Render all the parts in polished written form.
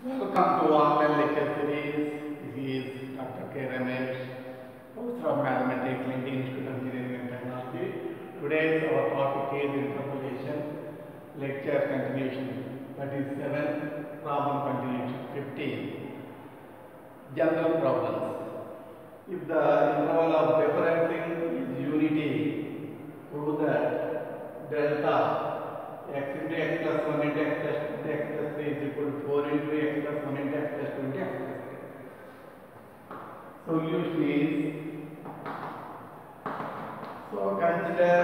Welcome to online lecture series. This is Dr. K. Ramesh, Professor of Mathematics, Indian Institute of Engineering and Technology. Today's our topic is interpolation, lecture continuation. That is 7, problem continuation. 15, general problems. If the interval of differencing is unity, prove that delta x into x plus 1 into x plus 2 into x plus 3 is equal to 4 into x plus 1 into x plus 2 into x plus 3. Solution is, so consider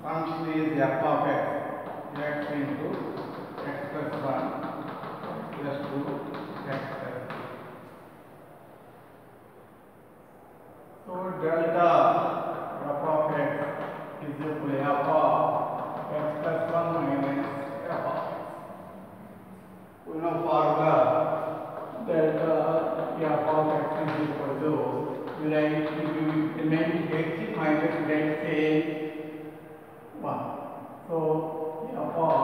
function is f of x into x plus 1 plus 2 x plus 3. So delta f of x is equal to f of x plus 1 minus f of x. We know formula delta f of x is equal to, we write if you implement x minus let's say 1. So f of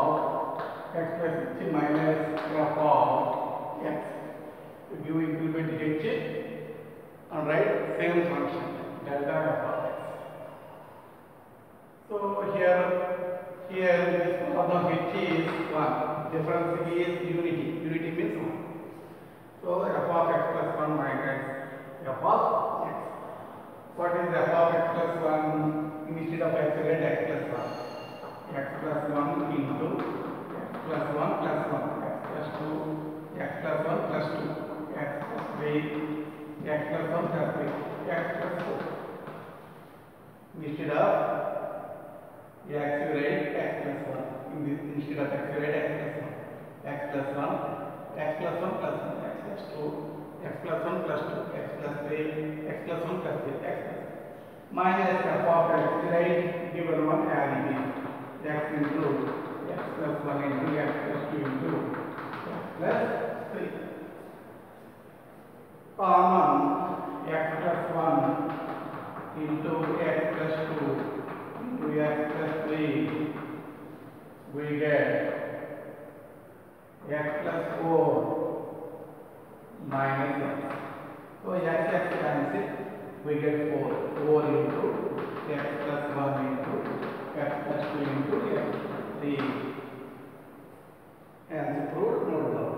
x plus h minus f of x. If you implement h and write same function delta f of x. So here this problem h is 1. Difference is unity. Unity means 1. So f of x plus 1 minus f of x. What is f of x plus 1? Instead of x, let x plus 1. X plus 1 into x plus 1 plus 1. X plus 2. X plus 1 plus 2. X plus 3. X plus 1 plus 3. X plus 4. Instead of x, you write x plus 1. Instead of x, you write x plus 1. X plus 1, x plus 1 plus 1, x plus 2, x plus 1 plus 2, x plus 3, x plus 1 plus 3, x plus 3. Minus f of x, you write given one as it is. X into x plus 1 into x plus 2 into x plus 3. Common x plus 1 into x plus 2 into x plus 3, we get x plus 4 minus x. So x cancel, we get 4. 4 into x plus 1 into x plus 2 into x plus 3. Hence proved, note down.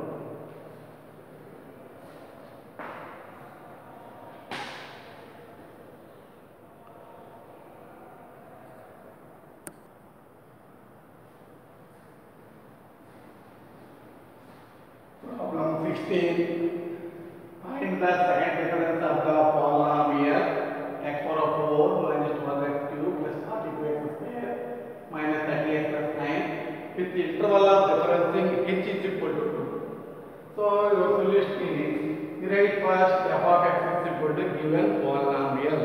Problem 16. Find the second difference of the polynomial x power of 4 minus 12x cube plus 42x square minus 30x plus 9 with the interval of differencing h is equal to 2. So your solution is, you write first f of x is equal to given polynomial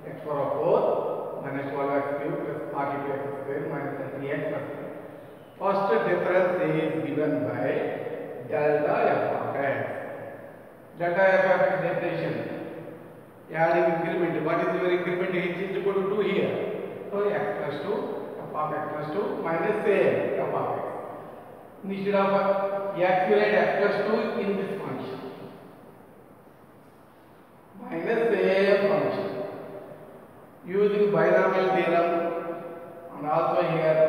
x power of 4 minus 12x cube plus 42x square minus 30x plus 9. First difference is given by delta f of x. Delta f of x definition. Adding increment. What is your increment? H is equal to 2 here. So x plus 2, f of x plus 2 minus same f of x. Instead of x, you write x plus 2 in this function. Minus same function. Using binomial theorem and also here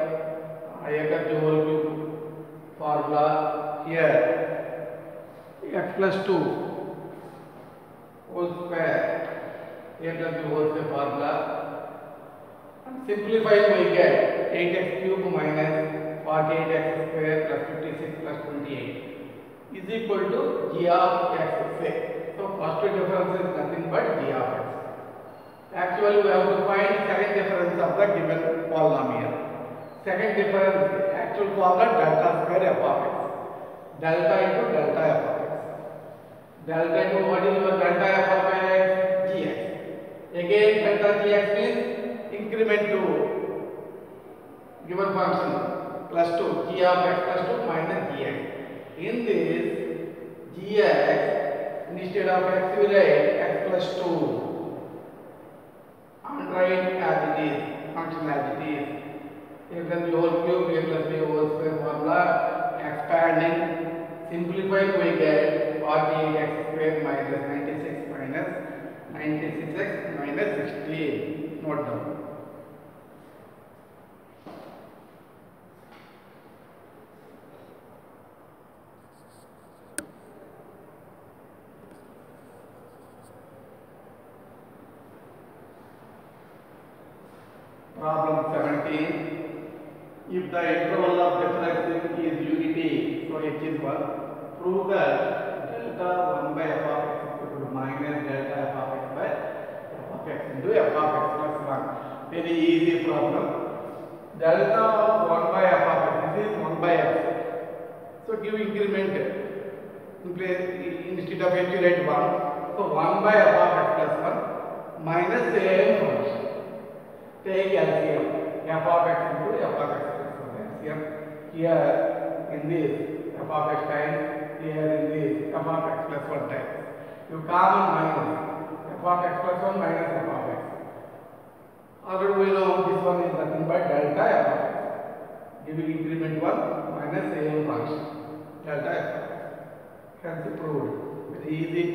x whole cube formula. Here x plus 2 whole square a whole square formula, and simplify we get 8x cube minus 48x square plus 56 plus 28 is equal to g of x. So first difference is nothing but g of x. Actually we have to find second difference of the given polynomial. Second difference, actual formula delta square f of x. Delta into delta f of x. Delta into what is your delta f of x? Gx. Again delta gx means increment to given function plus 2, g of x plus 2 minus gx. In this gx, instead of x we write x plus 2 and write as it is, function as it is. A plus b whole cube, a plus b whole square formula, expanding Simplify, we get 48x square minus 96 minus 96x minus 16. Note down. Problem 17. If the interval of difference is unity, so h is 1, prove that delta 1 by f of x is equal to minus delta f of x by f of x into f of x plus 1. Very easy problem. Delta of 1 by f of x, this is 1 by x. So give increment. Instead of h you write 1. So 1 by f of x plus 1 minus same function. Take LCM, f of x into f of x plus 1 LCM. Here in this f of x times, here in this f of x plus 1 times. You common minus f of x plus 1 minus f of x. Already we know this one is nothing but delta f of x. Giving increment 1 minus same function delta f of x. Hence proved. Very easy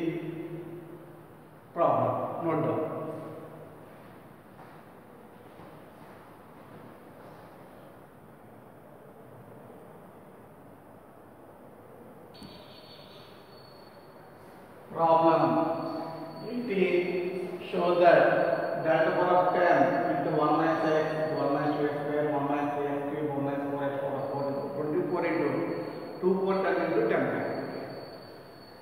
problem. Note down. Problem 18 shows that delta power of 10 into 1 minus x into 1 minus 2x square 1 minus 3x cube 1 minus 4x power 4 into 24 into 2 power 10 into 10 factorial.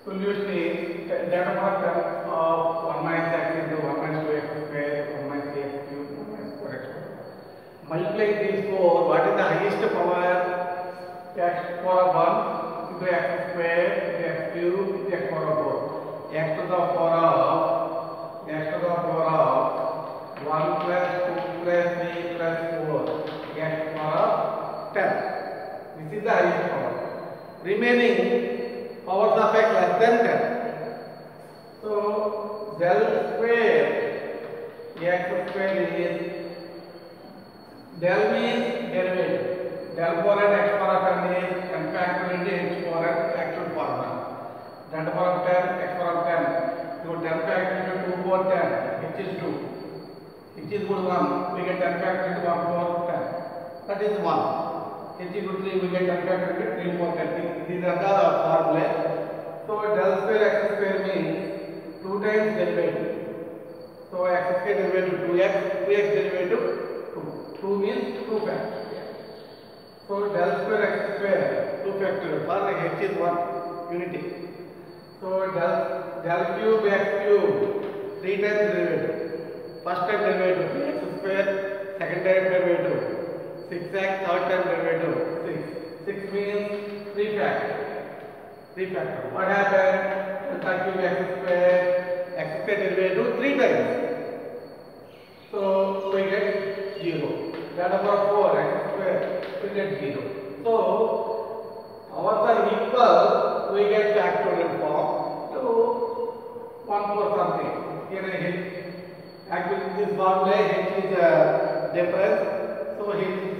Solution is delta power of 1 minus x into 1 minus 2x square 1 minus 3x cube 1 minus 4x square. Multiply these four. What is the highest power? X power 1 into x square into x cube into x power 4. X to the power of 1 plus 2 plus 3 plus 4 x power of 10. This is the highest power. Remaining powers of x less than 10. So del square x square is del means derivative. Del power n x power of n is n factorial into h power n actual formula. Delta power of 10 x power of 10. So 10 factorial into 2 power 10 h is 2. H is equal to 1. We get 10 factorial into 1 power 10. That is 1. H equal to 3. We get 10 factorial into 3 power 10. These are the formula. So del square x square means 2 times derivative. So x square derivative 2x, 2x derivative 2. 2 means 2 factorial. So del square x square 2 factorial. For h is 1 unity. So del cube x cube 3 times derivative. First time derivative 3x square, second time derivative 6x, third time derivative 6. 6 means 3 factor. 3 factor. What happened? Delta cube x square derivative 3 times. So we get 0. Delta power 4 x square we get 0. So powers are equal. We get factorial form to 1 for something. Here actually this formula h is a difference. So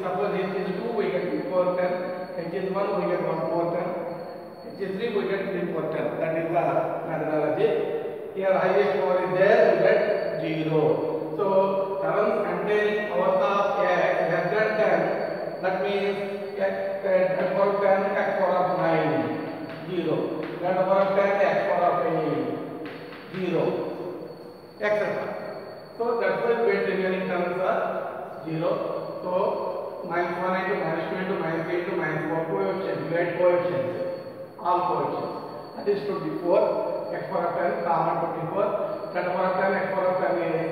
suppose h is 2, we get 2 for 10. H is 1, we get 1 for 10. H is 3, we get 3 for 10. That is the methodology. Here highest power is there, we get 0. So terms containing powers of x less than 10. That means x power of 10 x power of 9. 0. Delta power of 10 x power of 8 0 etc. So that's why weight remaining terms are 0. So minus 1 into minus 2 into minus 3 into minus 4 coefficients, weight coefficients, all coefficients. That is 24 x power of 10 common 24. Delta power of 10 x power of 10 is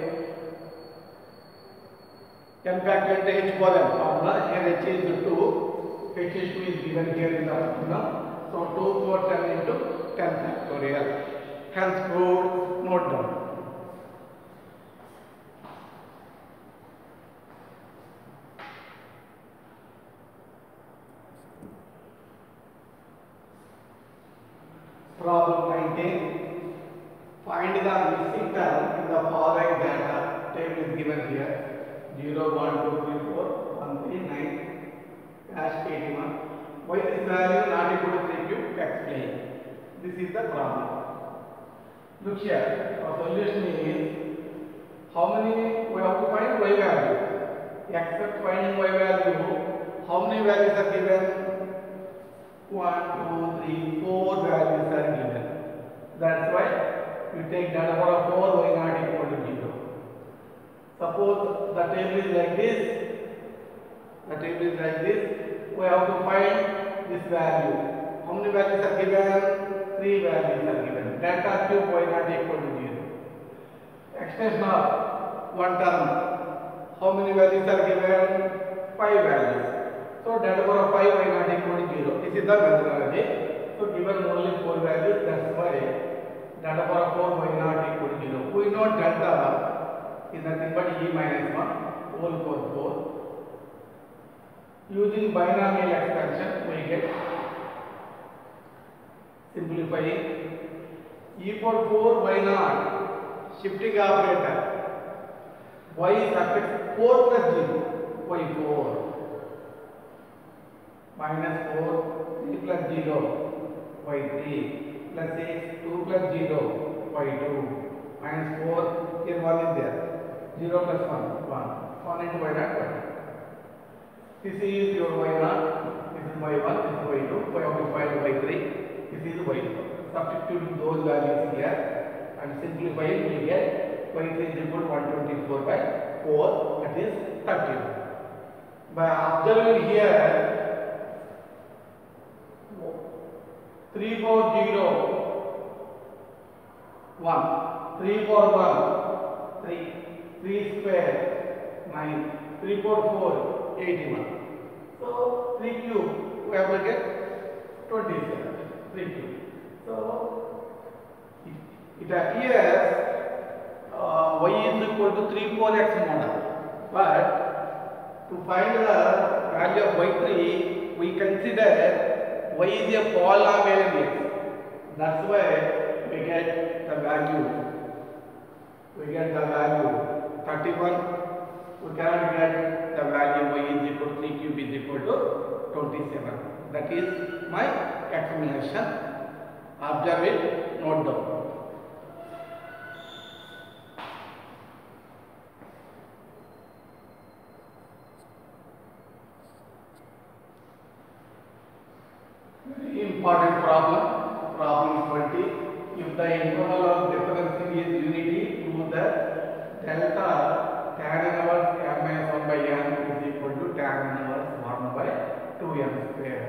n factorial into h power n formula. Here h is 2. H is 2 is given here in the formula. So 2 for 10 into 10 factorial. Hence proved. Note down. Problem 19. Find the missing term in the following data. Table is given here. 0, 1, 2, 3, 4, 1, 3, 9, dash 81. Why this value not equal to 3 cube? Explain. This is the problem. Look here, our solution is how many we have to find y value. Except finding y value, how many values are given? 1, 2, 3, 4 values are given. That's why we take delta power of 4 y not equal to 0. Suppose the table is like this. The table is like this. We have to find this value. How many values are given? 3 values are given. Delta cube y not equal to 0. Extension of one term. How many values are given? 5 values. So delta power of 5 y not equal to 0. This is the methodology. So given only 4 values, that's why delta power of 4 y not equal to 0. We know delta is nothing but e minus 1 whole power 4. Using binomial expansion, we get simplifying e power 4 y naught shifting operator y suffix 4 plus 0 y 4 minus 4 3 plus 0 y 3 plus 6 2 plus 0 y 2 minus 4 here 1 is there 0 plus 1 1 into y naught 1. This is your y naught, this is y1, this is y2, y of defined y3, this is y4. Substituting those values here and simplifying, we get y3 is equal to 124 by 4, that is 30. By observing here 3 power 0 1 3 power 1 3 3 square 9 3 power 4 81. So 3 cube we have to get 27. 3 cube. So it appears y is equal to 3 4x model. But to find the value of y3, we consider y is a polynomial in x. That's why we get the value. We get the value 31. We cannot get the value y is equal to 3 cube is equal to 27. That is my explanation. Observe it, note down. Very important problem. Problem 20. If the interval of difference is unity, prove that delta tan inverse m minus 1 by n is equal to tan inverse 1 by 2n square.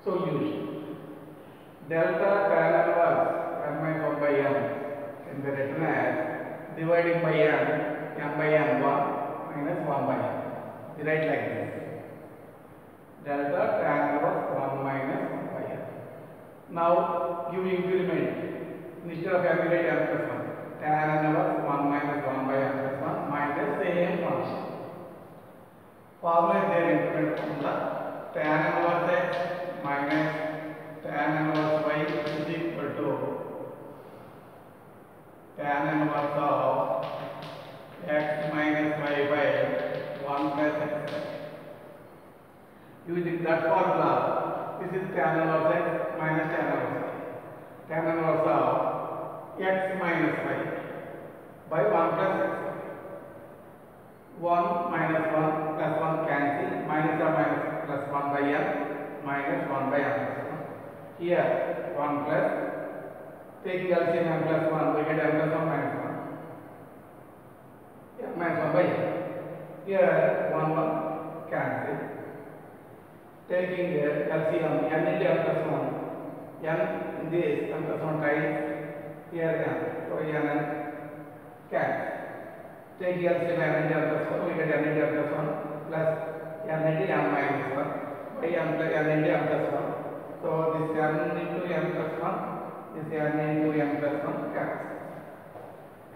Solution. Delta tan inverse m minus 1 by n can be written as dividing by n by n 1 minus 1 by n. We write like this. Delta tan inverse 1 minus 1 by n. Now you increment. Instead of m, we write m plus 1. Tan inverse 1 minus 1 by n plus 1 minus same function. Formula is there, increment formula. Tan inverse x minus tan inverse y is equal to tan inverse of x minus y by 1 plus x. Using that formula, this is tan inverse x minus tan inverse y. Tan inverse of x minus y by 1 plus x. 1 minus 1 plus 1 cancel, minus or minus plus 1 by n minus 1 by n plus 1. Here 1 plus, taking LCM m plus 1, we get m plus 1 minus 1. Yeah, minus 1 by n. Here 1 1 cancel. Taking LCM n into m plus 1, n in this m plus 1 times, here n, so n cancel. Take LCM n into m plus 1, we get n into m plus 1 plus n into m minus 1 by n into m plus 1. So this n into m plus 1, this n into m plus 1 cancel.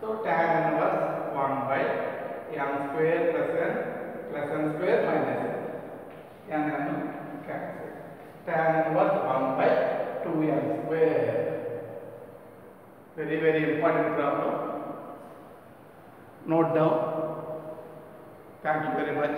So tan inverse 1 by m square plus n square minus n cancel. Tan inverse 1 by 2n square. Very, very important problem. Note down. Thank you very much.